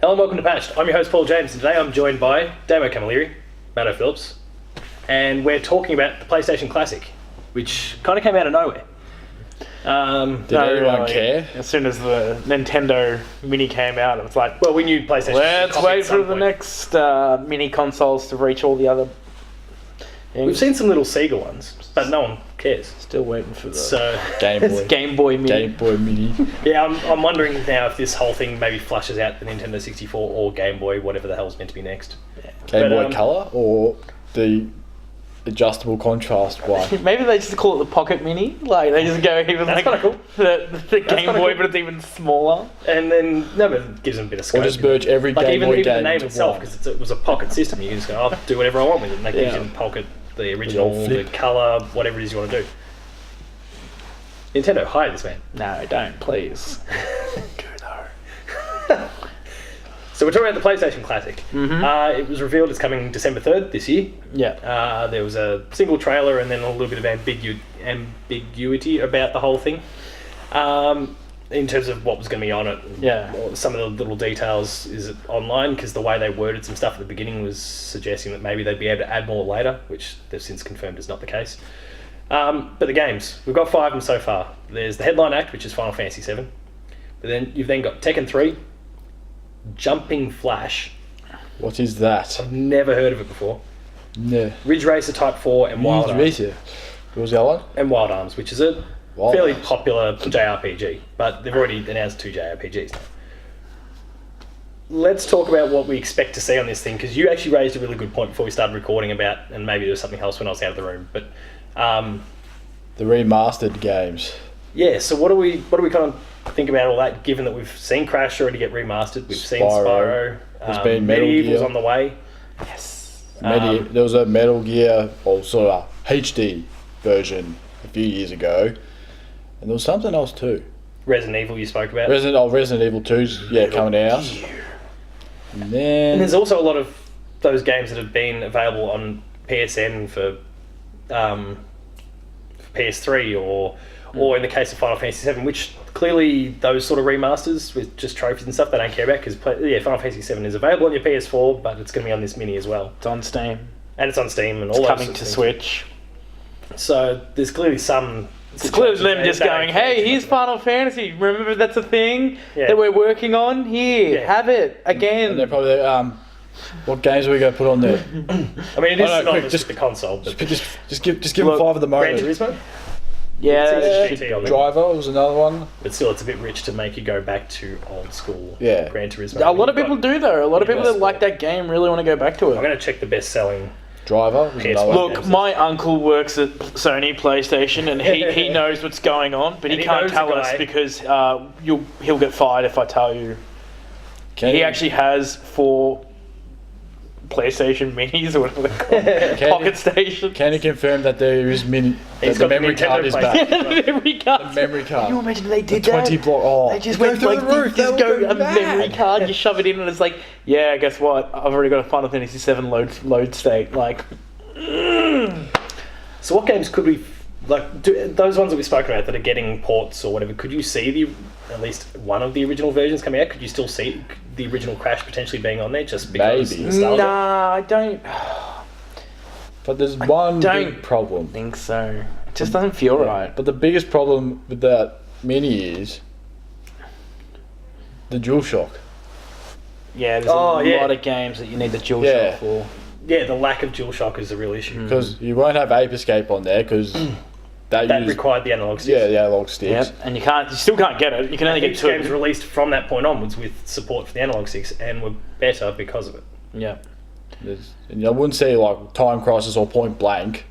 Hello and welcome to Patched. I'm your host Paul James, and today I'm joined by Damo Camilleri, Matto Phillips, and we're talking about the PlayStation Classic, which kind of came out of nowhere. Did anyone care? As soon as the Nintendo Mini came out, it was like, Well, we knew PlayStation. let's wait for the next mini consoles to reach all the other things. We've seen some little Sega ones, but no one cares. Still waiting for the So Game Boy Mini. Game Boy Mini. yeah, I'm wondering now if this whole thing maybe flushes out the Nintendo 64 or Game Boy, whatever the hell's meant to be next. Game Boy Color or the adjustable contrast one. Maybe they just call it the Pocket Mini. Like they just go even That's like kinda cool. the Game kinda Boy, cool. but it's even smaller. And then but it gives them a bit of scope. Or just merge every like Game even Boy the game name into itself, one. because it was a pocket system. You can just go, I'll do whatever I want with it. And they Yeah. can pocket the original, the flip. colour, whatever it is you want to do. Nintendo, hire this man. No, don't, please. So we're talking about the PlayStation Classic. It was revealed it's coming December 3rd this year. Yeah. There was a single trailer and then a little bit of ambiguity about the whole thing. In terms of what was going to be on it. Yeah. Some of the little details is online, because the way they worded some stuff at the beginning was suggesting that maybe they'd be able to add more later, which they've since confirmed is not the case. But the games, we've got 5 of them so far. There's the headline act, which is Final Fantasy VII. But then you've then got Tekken 3, Jumping Flash. What is that? I've never heard of it before. No. Ridge Racer Type 4 and Wild Arms. What was the other one? And Wild Arms, which is a Wild fairly Arms. popular JRPG, but they've already announced 2 JRPGs now. Let's talk about what we expect to see on this thing, because you actually raised a really good point before we started recording about, and maybe there was something else when I was out of the room, but The remastered games. yeah. So what do we kind of think about all that? Given that we've seen Crash already get remastered, we've seen Spyro. There's been Metal Medieval's Gear. on the way. Yes. There was a Metal Gear, also a HD version a few years ago, and there was something else too. Resident Evil you spoke about. Resident Evil 2's coming out. And then And there's also a lot of those games that have been available on PSN for PS3 or in the case of Final Fantasy VII, which clearly those sort of remasters with just trophies and stuff they don't care about, because Final Fantasy VII is available on your PS4, but it's going to be on this Mini as well, It's on Steam. and it's on Steam and It's all those coming sorts to of things. Switch. So there's clearly some. It's clearly them just going, hey, here's Final Fantasy. Remember that's a thing that we're working on? Here, have it and they're again. probably what games are we going to put on there? I mean, it is no, synonymous quick, with the console, but Just give them Look, 5 at the Gran moment. Turismo. Yeah, It's that GT should on be. there. Driver was another one. But still, it's a bit rich to make you go back to old school Gran Turismo. A lot of people do though. A lot of people that Universal. like that game really want to go back to I'm it. going to check the best-selling. Driver was PS1. another one. Look, my uncle works at Sony PlayStation, and he knows what's going on, but And he he can't knows the tell us guy. because he'll get fired if I tell you. Can He you- actually has 4 PlayStation Minis or whatever they're called, Pocket Station. Can you confirm that there is that He's the got the memory card Nintendo is PlayStation. back? Memory card. Memory card. Can you imagine they did The 20 that? block. Oh, They just go went through like, the roof. just That go would a be memory mad. card, you shove it in, and it's like, yeah, guess what? I've already got a Final Fantasy VII load state. Like, So what games could we, those ones that we spoke about that are getting ports or whatever, could you see at least one of the original versions coming out? Could you still see the original Crash potentially being on there just because Maybe. nostalgia? nah, I don't But there's one don't big problem. think so. It just doesn't feel right. But the biggest problem with that Mini is the DualShock. Yeah, there's a lot of games that you need the DualShock Yeah. for. Yeah, the lack of DualShock is a real issue. Because you won't have Ape Escape on there because That required the analog sticks. yeah, the analog sticks. Yep, and you still can't get it. You can only get Each 2. games released from that point onwards with support for the analog sticks and were better because of it. Yeah. And I wouldn't say like Time Crisis or Point Blank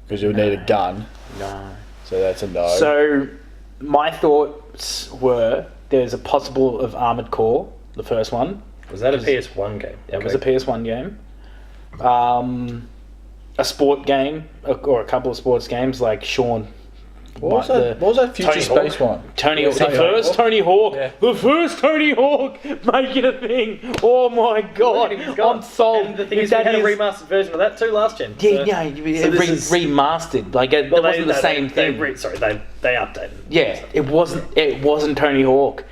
because you would need a gun. No. So that's a no. So, my thoughts were there's a possible of Armored Core, the first one. Was that a PS1 game? It was a PS1 game. A sport game, or a couple of sports games like Sean. what was that Future Tony Space Hawk? one? Tony Yeah, Hawk. Tony The first Hawk. Tony Hawk. Yeah. The first Tony Hawk. Make it a thing. Oh my god. He's gone. I'm sold. And the thing If is, we that had a is- remastered version of that too last gen. Yeah, So- yeah, so this is- remastered. Like it Well, wasn't the same thing. They updated. Yeah, it wasn't. It wasn't Tony Hawk.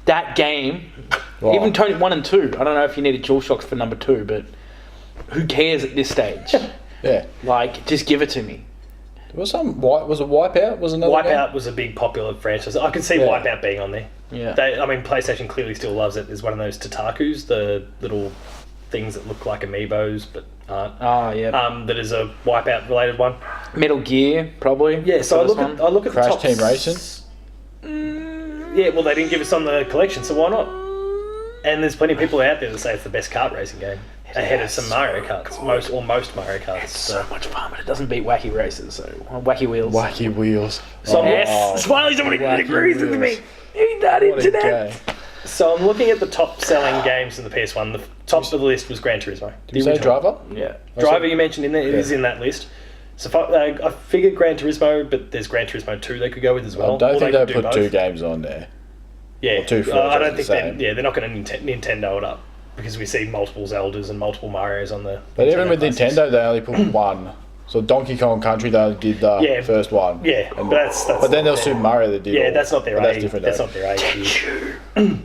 that game, Wow. even Tony 1 and 2. I don't know if you needed DualShocks for number 2, but who cares at this stage? Yeah. Like, just give it to me. Was it Wipeout? Was another Wipeout game? was a big popular franchise. I can see Wipeout being on there. Yeah. PlayStation clearly still loves it. There's one of those Tatakus, the little things that look like amiibos but aren't. Oh, yeah. That is a Wipeout related one. Metal Gear, probably. Yeah, so I look at Crash the top Team Racing. Yeah, well, they didn't give us on the collection, so why not? And there's plenty of people out there that say it's the best kart racing game, ahead of some Mario Karts, most Mario Karts. It's so much fun, but it doesn't beat Wacky Races, so Wacky Wheels. Wacky Wheels. So Yes! Finally somebody agrees with me! Eat that What a internet! game. So I'm looking at the top selling games in the PS1. The top of the list was Gran Turismo. Did you say Driver? Yeah. Driver you mentioned in there, it is in that list. So I figured Gran Turismo, but there's Gran Turismo 2 they could go with as well. I don't Or think they they could put do 2 both. games on there. Yeah, or 2 I franchises don't the think same. they're not going to Nintendo it up because we see multiple Zeldas and multiple Marios on the. But even with classics. Nintendo, they only put one. So Donkey Kong Country, they only did the first one. Yeah, And- but that's but then there was their- Super Mario that did Yeah, all. that's not their but that's age. different. That's though. not their age.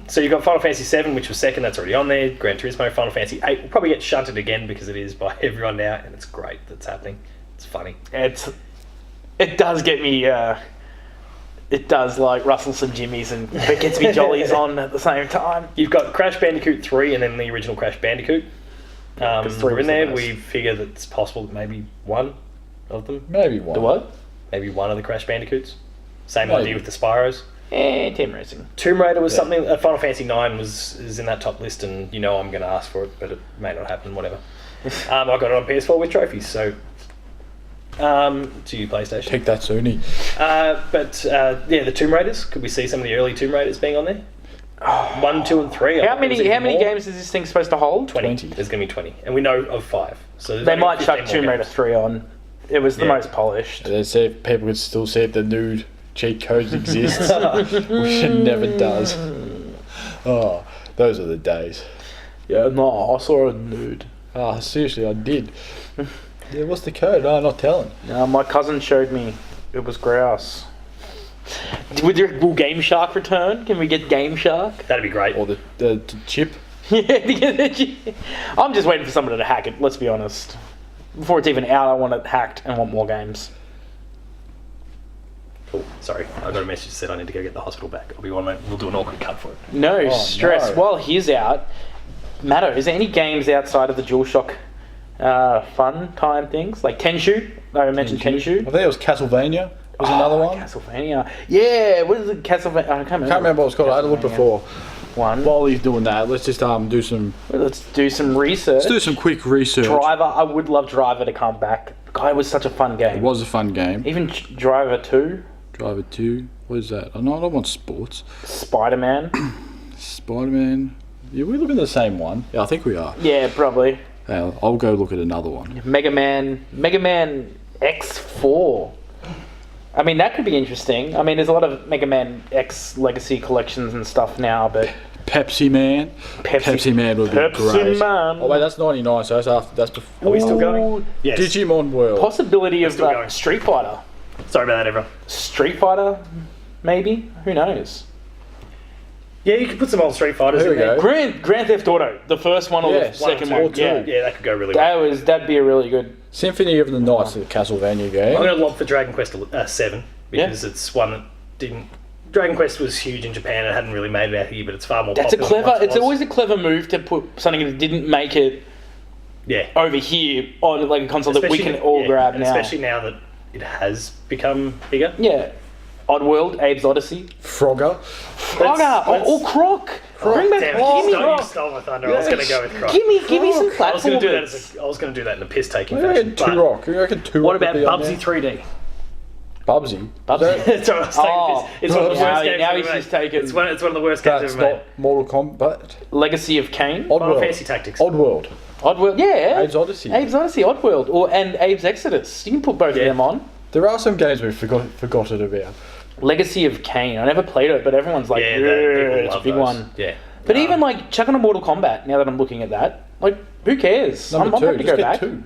So you've got Final Fantasy 7, which was second. That's already on there. Gran Turismo, Final Fantasy 8 will probably get shunted again because it is by everyone now, and it's great that's happening. It's funny. It does get me, it does like Russell's and Jimmy's, and it gets me jollies on at the same time. You've got Crash Bandicoot 3 and then the original Crash Bandicoot. 'Cause 3 We're in was the there. best. We figure that it's possible that maybe one of them, Maybe one. The what? maybe one of the Crash Bandicoots. Same Maybe. idea with the Spyros. Team Racing. Tomb Raider was Yeah. something. Final Fantasy 9 is in that top list, and you know I'm going to ask for it, but it may not happen. Whatever. I got it on PS4 with trophies, so to you PlayStation. Pick that Sony. The Tomb Raiders. Could we see some of the early Tomb Raiders being on there? 1, 2, and 3. How many games is this thing supposed to hold? 20. There's going to be 20, and we know of 5. So there's They only might 15 chuck more Tomb Raider games. 3 on. It was the Yeah. most polished. They see if people could still see if the nude cheat codes exist, which it never does. Oh, those are the days. Yeah, no, I saw a nude. Ah, seriously, I did. Yeah, what's the code? Oh, not telling. My cousin showed me. It was grouse. Will Game Shark return? Can we get Game Shark? That'd be great. Or the chip. I'm just waiting for somebody to hack it, let's be honest. Before it's even out, I want it hacked and want more games. Oh, sorry, I got a message that said I need to go get the hospital back. I'll be 1 minute. We'll do an awkward cut for it. No stress. no. While he's out, Matto, is there any games outside of the DualShock fun time things? Like Tenchu? I mentioned I Tenchu. think it was Castlevania. Was another one. Castlevania. Yeah, what is it? Castlevania? I can't remember. Can't remember what it's called. I had a look before. One. While he's doing that, let's just do some. Let's do some research. Let's do some quick research. Driver. I would love Driver to come back. God, it was such a fun game. It was a fun game. Even Driver 2, Driver 2. What is that? I don't want sports. Spider-Man. Spider-Man. Yeah, we're looking at the same one. Yeah, I think we are. Yeah, probably. I'll go look at another one. Mega Man X4. I mean, that could be interesting. I mean, there's a lot of Mega Man X Legacy collections and stuff now, but Pepsi Man. Pepsi Man would be great. Man. Oh wait, that's 99. So that's after. That's before. Are we still going? Ooh, Yes. Digimon World. possibility of still going. Street Fighter. Sorry about that, everyone. Street Fighter, maybe. Who knows? Yeah, you could put some old Street Fighters There in we there. go. Grand Theft Auto, the first one or Yeah, the second One or one. two. Yeah, Yeah, that could go really well. that'd be a really good. Symphony of the Night, the Castlevania game. I'm going to lob for Dragon Quest 7 because it's one that didn't. Dragon Quest was huge in Japan and hadn't really made it out here, but it's far more That's a popular. than clever. once It's was. always a clever move to put something that didn't make it Yeah. over here on like a console that we Especially- can all yeah, grab and now. Especially now that it has become bigger. Yeah. Oddworld, Abe's Odyssey. Frogger. Frogger or Croc. Bring back. Damn it, Give me you Croc. stole my thunder. I was going to go with Croc. Give me some I was going to do that platformers. I was going to do that in a piss taking I fashion. reckon Turok. You reckon Turok? What about would be on Bubsy there? 3D? Bubsy. Bubsy. It's one of the now- worst games now ever he's made. just taken- It's one of the worst games That's ever made. not Mortal Kombat. Legacy of Kain. Final Oddworld. Fantasy Tactics. Oddworld. Oddworld. Yeah. Abe's Odyssey. Abe's Odyssey. Oddworld. And Abe's Exodus. You can put both of Yeah. them on. There are some games we've forgotten about. Legacy of Kain. I never played it, but everyone's like, Yeah, yeah, people it's a love big those. one. Yeah. But even like chuck on a Mortal Kombat. Now that I'm looking at that, like, who cares? Number I'm two. happy to Just go get back. 2.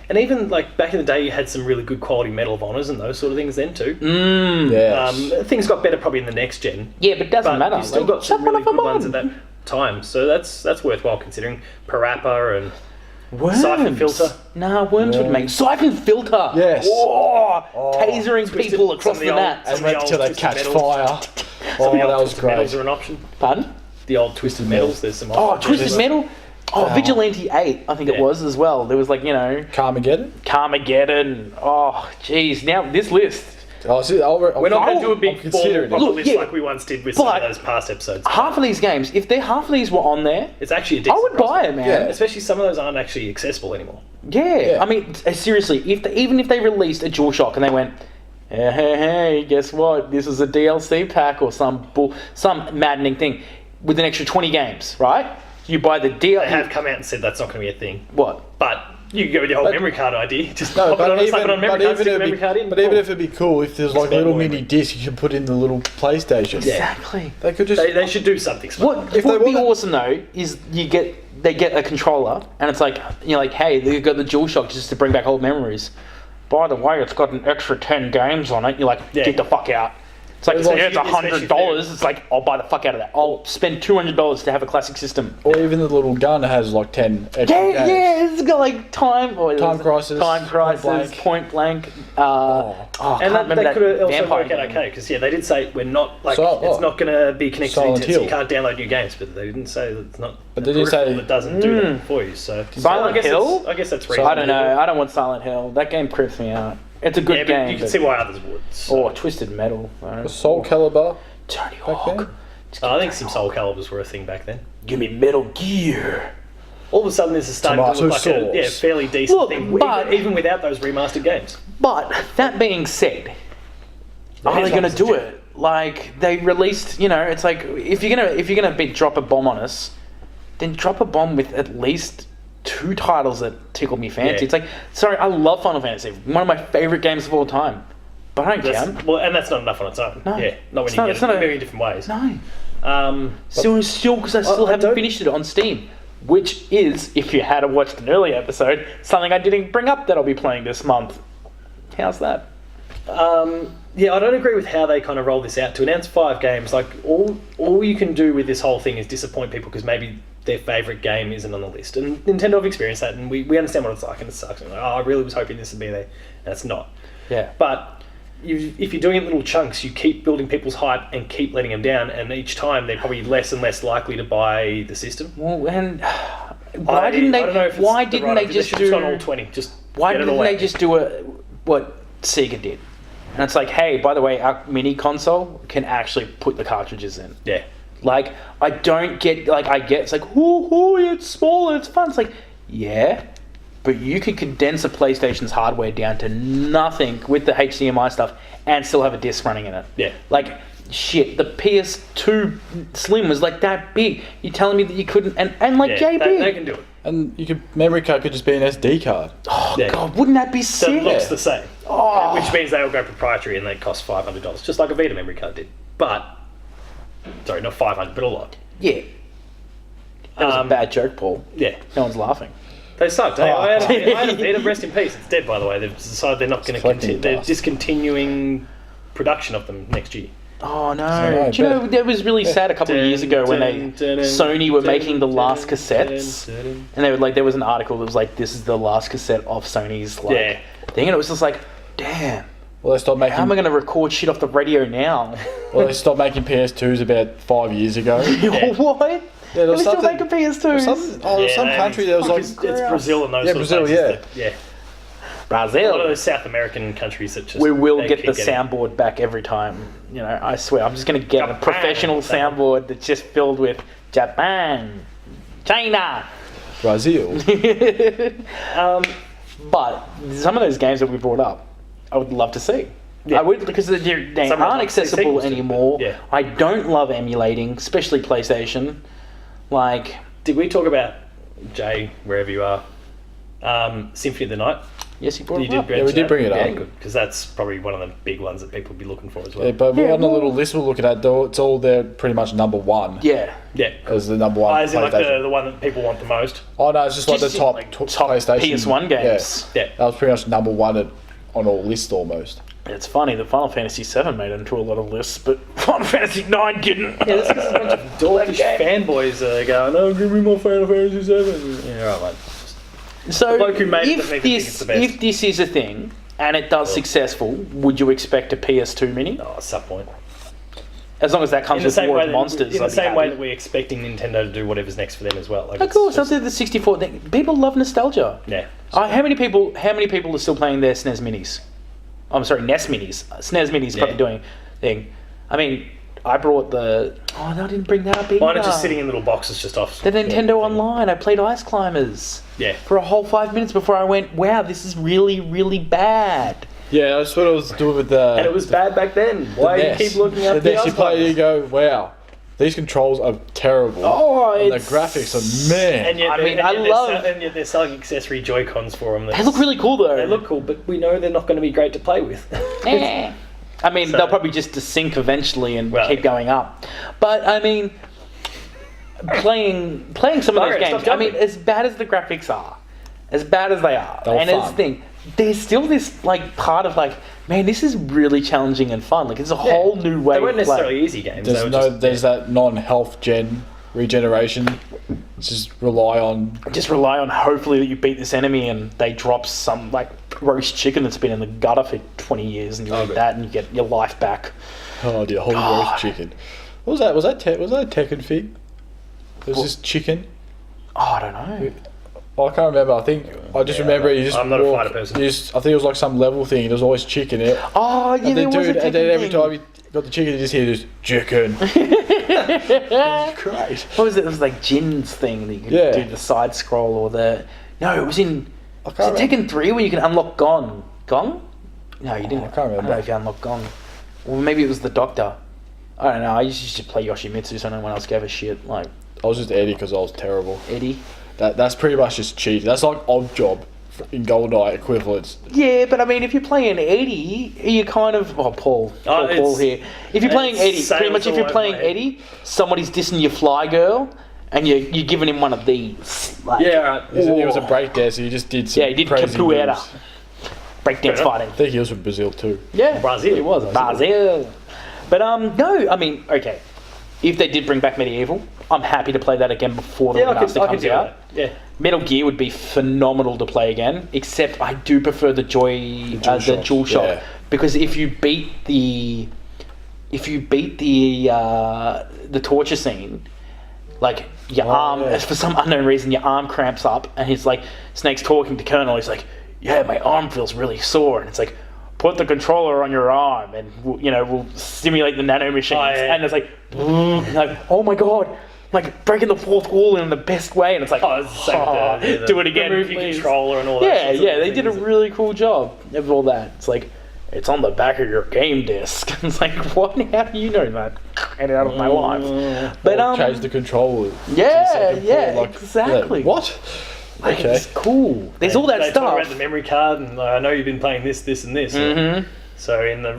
And even like back in the day, you had some really good quality Medal of Honors and those sort of things then too. Things got better probably in the next gen. Yeah, but it doesn't matter. You still got some really good ones at that time, so that's worthwhile considering. Parappa and Worms. Siphon Filter. Nah, Worms would make Siphon Filter. Yes. Tasering people across the map. And wait till they catch fire. That was great. Medals are an option. Pardon? The old Twisted Medals. There's some. Twisted Metal. Vigilante 8, I think it was as well. There was like, Carmageddon. Oh, jeez. Now, this list. We're not going to do a big list yeah, like we once did with some of those past episodes. Half of these games, if half of these were on there, it's actually a decent I would buy it, man. Yeah. Especially some of those aren't actually accessible anymore. Yeah. I mean, seriously, even if they released a DualShock and they went, hey, guess what? This is a DLC pack or some maddening thing with an extra 20 games, right? You buy the DLC. They have come out and said that's not going to be a thing. What? But you can go with your whole memory card idea. Just pop it on, slap it on memory card, stick the memory card in. But even if it'd be cool if there's like a little mini disc you can put in the little PlayStation. Yeah. Exactly. They could just. They should do something smart. What would be awesome though is they get a controller and it's like you're like, hey, they've got the DualShock just to bring back old memories. By the way, it's got an extra 10 games on it. You're like, get the fuck out. It's like, it's $100. It's like, I'll buy the fuck out of that. I'll spend $200 to have a classic system. Or even the little gun has like 10 extra games. Yeah, it's got like Time Crisis, Point Blank. And they could have also worked out okay, because they did say we're not like it's not going to be connected to internet, so you can't download new games. But they didn't say that it's not. But they did say it doesn't do that for you. So Silent Hill. I guess that's reasonable. I don't know. I don't want Silent Hill. That game creeps me out. It's a good game. You can see why others would. So. Twisted Metal. Soul Calibur. Tony Hawk. I think some Soul Caliburs were a thing back then. Give me Metal Gear. All of a sudden, this is starting to look like a fairly decent thing, but even without those remastered games. But that being said, are they going to do it? Like they released, it's like if you're gonna drop a bomb on us, then drop a bomb with at least 2 titles that tickle me fancy. It's like, sorry, I love Final Fantasy, one of my favorite games of all time, but I don't count. Well, and that's not enough on its own. No, not when you get it in a million different ways. No. Still, because I still haven't finished it on Steam. Which is, if you had watched an early episode, something I didn't bring up that I'll be playing this month. How's that? I don't agree with how they kind of roll this out. To announce 5 games, like all you can do with this whole thing is disappoint people because maybe their favourite game isn't on the list. And Nintendo have experienced that, and we understand what it's like, and it sucks. And like, I really was hoping this would be there, and it's not. Yeah. But if you're doing it in little chunks, you keep building people's hype and keep letting them down, and each time they're probably less and less likely to buy the system. Well, and why didn't they? Why didn't they just do all 20? Why didn't they just do what Sega did? And it's like, hey, by the way, our mini console can actually put the cartridges in. Yeah. Like, I don't get, I get, it's like, it's small and it's fun. It's like, yeah, but you can condense a PlayStation's hardware down to nothing with the HDMI stuff and still have a disc running in it. Yeah. Like, shit, the PS2 Slim was like that big. You're telling me that you couldn't, and JB. They can do it. And memory card could just be an SD card. Oh, God, wouldn't that be sick? So it looks the same. Oh. Which means they all go proprietary and they cost $500, just like a Vita memory card did. But, sorry, not 500, but a lot. Yeah. That was a bad joke, Paul. Yeah. No one's laughing. They sucked. I had a Vita, rest in peace. It's dead, by the way. They've decided they're not going to continue. They're discontinuing production of them next year. Oh no! Do you know that was really sad a couple of years ago when Sony were making the last cassettes, and they were like, there was an article that was like, this is the last cassette of Sony's thing, and it was just like, damn. Well, they stopped making. How am I going to record shit off the radio now? Well, they stopped making PS2s about 5 years ago. What? Yeah, there was still making PS2s. Some country there was like it's Brazil and those sort of places. Yeah. Brazil. A lot of those South American countries that just... We will get the soundboard back every time. I swear. I'm just going to get a professional soundboard that's just filled with Japan, China, Brazil. But some of those games that we brought up, I would love to see. Yeah. I would, because they aren't accessible anymore. Yeah. I don't love emulating, especially PlayStation. Did we talk about, Jay, wherever you are, Symphony of the Night? Yes, you brought You it did up. bring Yeah, we did bring it up. because that's probably one of the big ones that people would be looking for as well. Yeah, but Yeah, on the well- little list we're looking at, though, it's all there pretty much number one. Yeah. Yeah. As the number one Is it like PlayStation. the one that people want the most? Oh no, it's just like the Just top, like top top PlayStation PS1 games. Yeah. That was pretty much number one on all lists almost. It's funny that Final Fantasy VII made it into a lot of lists, but Final Fantasy IX didn't. Yeah, that's because a bunch of dawkish fanboys going, oh, give me more Final Fantasy 7. Yeah, right, mate. So, bloke who made it doesn't even think it's the best. if this is a thing and it does successful, would you expect a PS2 Mini? Oh, at some point. As long as that comes with War of Monsters. In the I'd be same way happy. that we're expecting Nintendo to do whatever's next for them as well. Like, Of it's course, just- after the 64 thing, people love nostalgia. Yeah. How many people are still playing their SNES Minis? I'm sorry, NES Minis. SNES Minis probably doing thing. I mean, I brought the... Oh, no, I didn't bring that up either. Mine are just sitting in little boxes just off. The Nintendo Online. I played Ice Climbers. Yeah. For a whole 5 minutes before I went, wow, this is really, really bad. Yeah, that's what I was doing with the. And it was bad back then. Why do you NES. keep looking up the NES? You Ice play, Climbers? you go, wow, these controls are terrible. Oh, and the it's... graphics are man. And yet, I mean, and yet they're selling accessory Joy-Cons for them. They look really cool, though. They look cool, but we know they're not going to be great to play with. I mean, So- they'll probably just desync eventually and Well, keep going up. But, I mean, playing some of those Alright, games, stop I mean, jumping. as bad as the graphics are, as bad as they are, They're and as fun. the thing, there's still this, like, part of, like, man, this is really challenging and fun. Like, it's a whole new way They weren't of playing. necessarily easy games. There's they were no, just, there's that non-health regeneration. Just rely on. Just rely on hopefully that you beat this enemy and they drop some, like, roast chicken that's been in the gutter for 20 years and you eat good. that and you get your life back. Oh dear, holy roast chicken. What was that? Was that a Tekken thing? There was this chicken. Oh, I don't know. I can't remember. I think I just remember you just. I'm not a walk- fighter person. you just- I think it was like some level thing. There was always chicken in it. Oh, yeah, And there then, was a and then every Tekken time you got the chicken, you just hear this chicken. Great. What was it? It was like Jin's thing that you could Yeah. do the side scroll or the... No, it was in... I Was can't it Tekken 3 where you can unlock Gong? Gong? No, you didn't. I can't I don't remember. know if you unlocked Gong. Or maybe it was the Doctor. I don't know. I used to play Yoshimitsu so no one else gave a shit. Like, I was just Eddie because I was terrible. Eddie. That's pretty much just cheating. That's like odd job in GoldenEye equivalents. Yeah, but I mean, if you're playing Eddie, you kind of... Oh, Paul. Paul it's- here. If you're playing it's Eddie, pretty sales much if all you're over playing my head. Eddie, somebody's dissing your fly girl, and you're giving him one of these. Like, Yeah, right. It was a breakdancer. He just did some Yeah, he did crazy capoeira. moves. Breakdance fighting. I think he was from Brazil too. Yeah, Brazil. It was Brazil. But no, I mean, okay. If they did bring back Medieval, I'm happy to play that again before the Yeah, I remaster could comes do out. that. Yeah. Metal Gear would be phenomenal to play again, except I do prefer the DualShock. yeah. Because if you beat the torture scene, like your arm, yeah. for some unknown reason, your arm cramps up, and he's like, Snake's talking to Colonel. He's like, "Yeah, my arm feels really sore," and it's like, put the controller on your arm, and we'll stimulate the nanomachines. Oh, yeah. And it's like, oh my god. Like breaking the fourth wall in the best way, and it's like, Oh, it's the same with the do it again, remove your please. controller and all that. Yeah, sorts of yeah, they did a things. really cool job of all that. It's like, it's on the back of your game disc. It's like, what? How do you know that? Get it out of my life. But Or change the controller. to the yeah, second yeah, floor, exactly. What? Like, Okay. it's cool. There's all that They talk stuff. about the memory card, and I know you've been playing this, and this. Mhm. So in the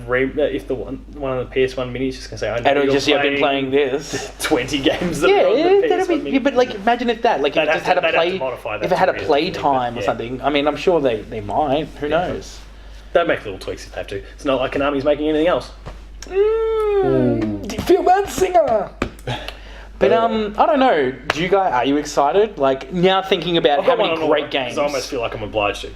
if the one of the PS1 minis just gonna say, I know And it'll you're just, I've been playing this. 20 games that Yeah, are on the PS1 that'd be, mini. yeah, but like, imagine if that, like, if They'd it have just to- had a they'd have to play, modify that if it had a to play realistically, time but or yeah. something. I mean, I'm sure they might. Who knows? They'll make little tweaks if they have to. It's not like Konami's making anything else. Do you feel bad, singer? But I don't know. Are you excited? Like now thinking about how many great games. 'cause I almost feel like I'm obliged to.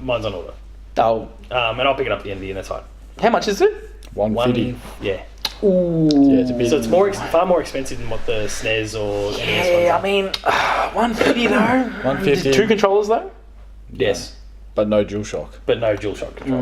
Mine's on order. Oh, And I'll pick it up at the end of the year, that's fine. how much is it? 150. Yeah. Ooh. Yeah, it's a bit. So it's far more expensive than what the SNES or NES ones Yeah, are. I mean, 150 though. 150. 2 controllers though. Yes. But no DualShock. But no DualShock control.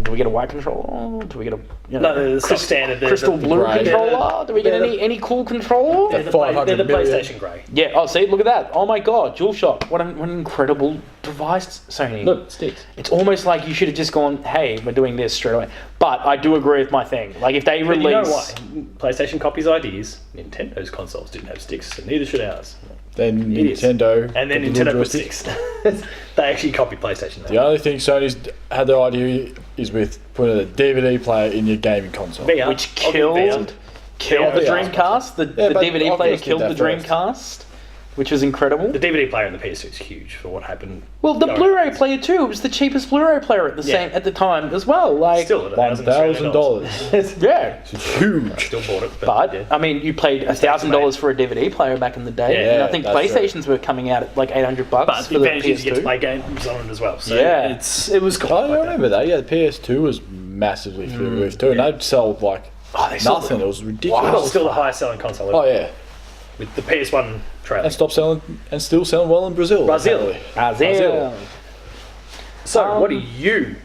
Do we get a white controller? Do we get a No, the stock standard. crystal blue grey. controller? Do we get They're any cool controller? They're the 500 million. PlayStation Grey. Yeah. Oh, see, look at that. Oh my God, DualShock. What an incredible device, Sony. Look, sticks. It's almost like you should have just gone, hey, we're doing this straight away. But I do agree with my thing. Like if they But release, you know why? PlayStation copies ideas. Nintendo's consoles didn't have sticks, so neither should ours. then Idiots. Nintendo, And then got the Nintendo little put joystick. 6. They actually copied PlayStation. The only thing Sony's had the idea is with putting a DVD player in your gaming console. VR. Which I'll give VR. killed the VR. Dreamcast. The but DVD player Oculus did killed the that first. Dreamcast, which was incredible. The DVD player in the PS2 is huge for what happened. Well, the going Blu-ray on. player too. It was the cheapest Blu-ray player at the Yeah. at the time as well. Like, Still at $1,000. yeah. It's huge. Still bought it, But yeah. I mean, you paid $1,000 for a DVD player back in the day, Yeah, and I think that's PlayStations were coming out at like $800 But for the the advantage is you get to PS2. play games on it as well. So Yeah. it was cool. I like that. remember that. Yeah, the PS2 was massively through the roof too, and they'd sold like they sold nothing. It was ridiculous. Well, still the highest selling console ever. Oh yeah, With the PS1 trailer. and stopped selling and still selling well in Brazil. Brazil. apparently. So, what do you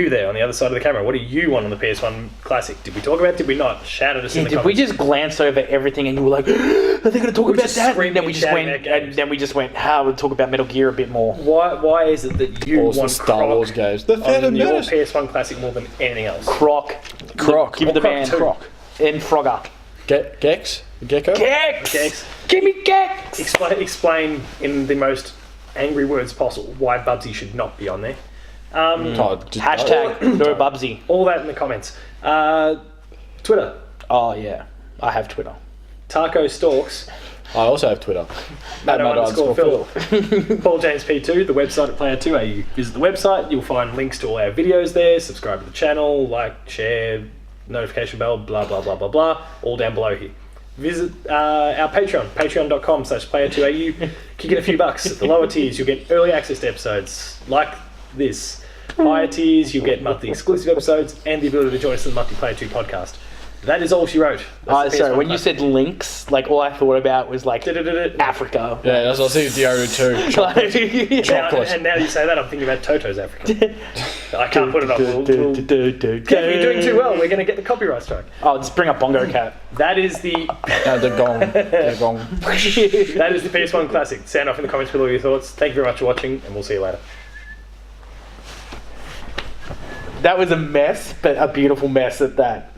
there on the other side of the camera, what do you want on the PS1 Classic? Did we talk about it? Did we not? Shout at us in the Did comments. we just glance over everything and you were like, are they going to talk about just that? And screaming then we just shouting went, at games. and then we just went, we'll talk about Metal Gear a bit more. Why is it that you All the want Star Wars Croc games. The on Phantom your Menace. PS1 Classic more than anything else? Croc. Give it the Croc man. too. Croc. And Frogger. Gex, Gecko. Gex! Gex. Give me Gex! Explain in the most angry words possible why Bubsy should not be on there. Todd, just- Hashtag no Bubsy. All that in the comments. Twitter. Oh, yeah. I have Twitter. Taco Stalks. I also have Twitter. Maddo_Phil. Paul James P2, the website at Player2AU. Visit the website, you'll find links to all our videos there. Subscribe to the channel, like, share, notification bell, blah, blah, blah, blah, blah. All down below here. Visit our Patreon, patreon.com/Player2AU. Kick in a few bucks. At the lower tiers, you'll get early access to episodes like this. Higher tiers, you'll get monthly exclusive episodes and the ability to join us in the monthly Player 2 podcast. That is all she wrote. That's the Sorry, PS1 when you Classic. said links, like all I thought about was like Africa. Yeah, that's what I was thinking. Deodorant too. Chocolate. And now you say that, I'm thinking about Toto's Africa. I can't put it up. Kev, you're doing too well. We're going to get the copyright strike. Oh, just bring up Bongo Cat. That is the The gong. The gong. that is the PS1 Classic. Sound off in the comments with all your thoughts. Thank you very much for watching, and we'll see you later. That was a mess, but a beautiful mess at that.